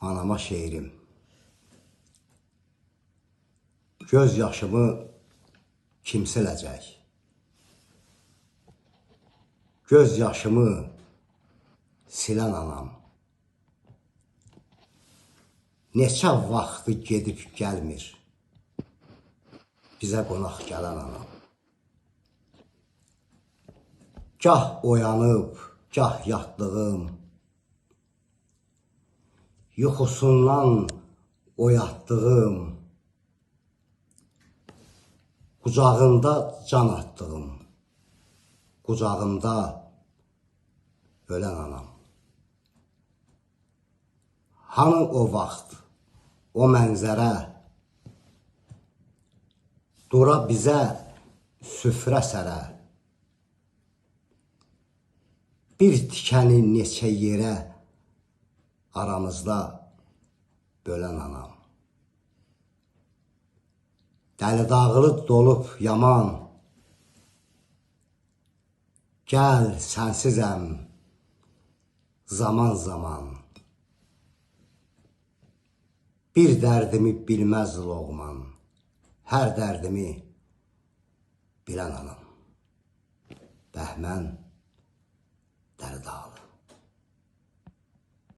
anama şeirim. Göz yaşımı kim siləcək? Göz yaşımı silən anam. Neçə vaxtı gedib gəlmir bizə qonaq gələn anam. Gah oyanıb, gah yatdığım, yuxusundan oyatdığım, qucağında can atdığım, qucağında ölən anam. Hanı o vaxt, o mənzərə, dura bizə süfrə sərə, bir tikəni neçə yerə aramızda bölən anam. Dəli dağılı dolub yaman, gəl sənsizəm zaman zaman. Bir dərdimi bilməz loğman, hər dərdimi bilən anam. Bəhmən Dəli Dağlı.